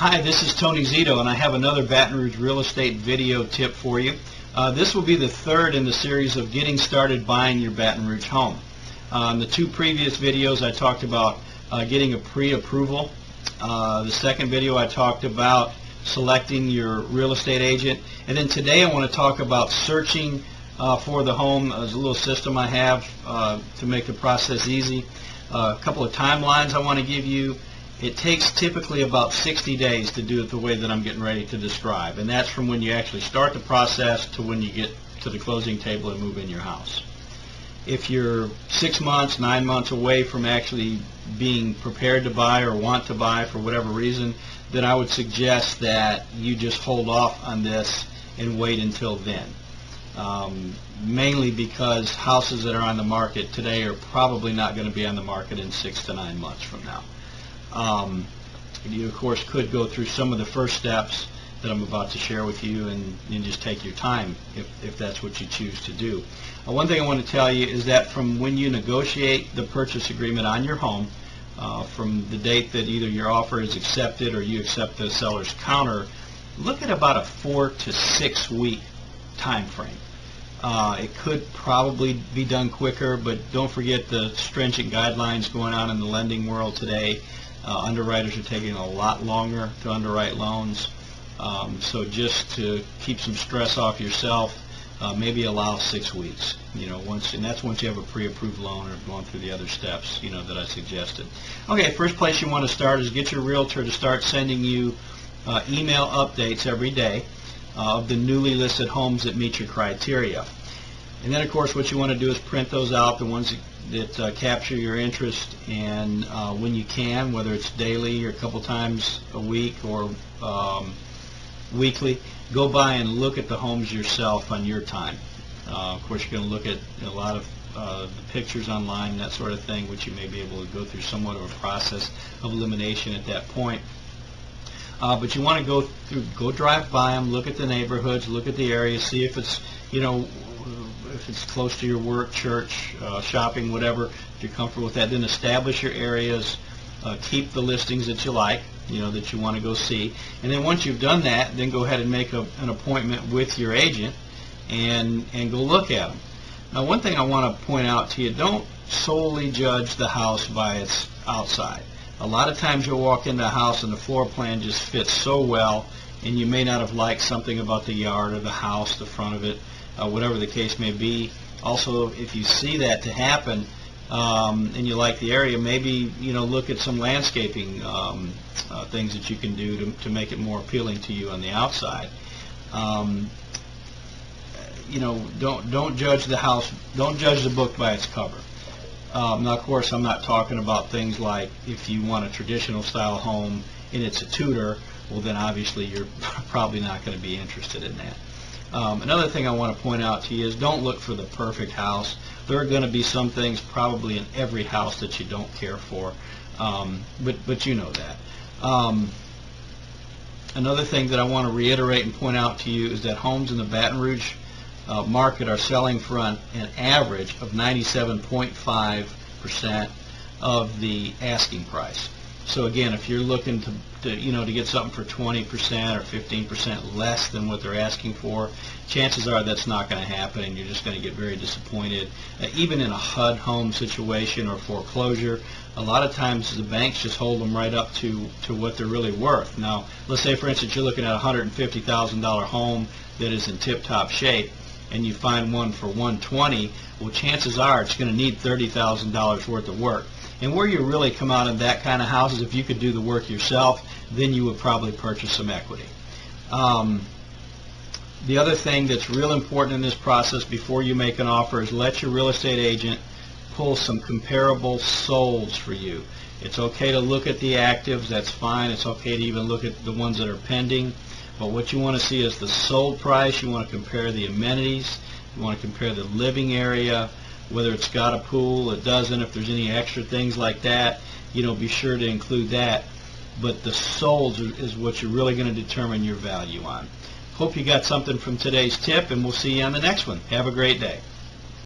Hi, this is Tony Zito, and I have another Baton Rouge real estate video tip for you. This will be the third in the series of getting started buying your Baton Rouge home. In the two previous videos I talked about getting a pre-approval. The second video I talked about selecting your real estate agent. And then today I want to talk about searching for the home. There's a little system I have to make the process easy. A couple of timelines I want to give you. It takes typically about 60 days to do it the way that I'm getting ready to describe, and that's from when you actually start the process to when you get to the closing table and move in your house. If you're 6 months, 9 months away from actually being prepared to buy or want to buy for whatever reason, then I would suggest that you just hold off on this and wait until then. Mainly because houses that are on the market today are probably not going to be on the market in 6 to 9 months from now. You of course could go through some of the first steps that I'm about to share with you and just take your time if that's what you choose to do. One thing I want to tell you is that from when you negotiate the purchase agreement on your home, from the date that either your offer is accepted or you accept the seller's counter, look at about a 4 to 6 week time frame. It could probably be done quicker, but don't forget the stringent guidelines going on in the lending world today. Underwriters are taking a lot longer to underwrite loans. So just to keep some stress off yourself, maybe allow 6 weeks. And that's once you have a pre-approved loan or going through the other steps, that I suggested. Okay, first place you want to start is get your realtor to start sending you email updates every day of the newly listed homes that meet your criteria. And then of course what you want to do is print those out, the ones that capture your interest, and when you can, whether it's daily or a couple times a week or weekly, go by and look at the homes yourself on your time. Of course you're going to look at a lot of the pictures online and that sort of thing, which you may be able to go through somewhat of a process of elimination at that point. But you want to go drive by them, look at the neighborhoods, look at the area, see if it's, if it's close to your work, church, shopping, whatever, if you're comfortable with that. Then establish your areas, keep the listings that you like, that you want to go see. And then once you've done that, then go ahead and make an appointment with your agent and go look at them. Now, one thing I want to point out to you, don't solely judge the house by its outside. A lot of times you'll walk into a house and the floor plan just fits so well, and you may not have liked something about the yard or the house, the front of it, whatever the case may be. Also, if you see that to happen and you like the area, maybe look at some landscaping things that you can do to make it more appealing to you on the outside. Don't judge the house, don't judge the book by its cover. Now, of course, I'm not talking about things like if you want a traditional style home and it's a Tudor, well, then obviously you're probably not going to be interested in that. Another thing I want to point out to you is don't look for the perfect house. There are going to be some things probably in every house that you don't care for, but you know that. Another thing that I want to reiterate and point out to you is that homes in the Baton Rouge market are selling for an average of 97.5% of the asking price. So again, if you're looking to get something for 20% or 15% less than what they're asking for, chances are that's not going to happen, and you're just going to get very disappointed. Even in a HUD home situation or foreclosure, a lot of times the banks just hold them right up to what they're really worth. Now, let's say for instance you're looking at a $150,000 home that is in tip-top shape, and you find one for $120,000, well, chances are it's going to need $30,000 worth of work. And where you really come out in that kind of house is if you could do the work yourself, then you would probably purchase some equity. The other thing that's real important in this process before you make an offer is let your real estate agent pull some comparable solds for you. It's okay to look at the actives, that's fine. It's okay to even look at the ones that are pending. But what you want to see is the sold price. You want to compare the amenities. You want to compare the living area, whether it's got a pool, it doesn't, if there's any extra things like that, be sure to include that. But the solds is what you're really going to determine your value on. Hope you got something from today's tip, and we'll see you on the next one. Have a great day.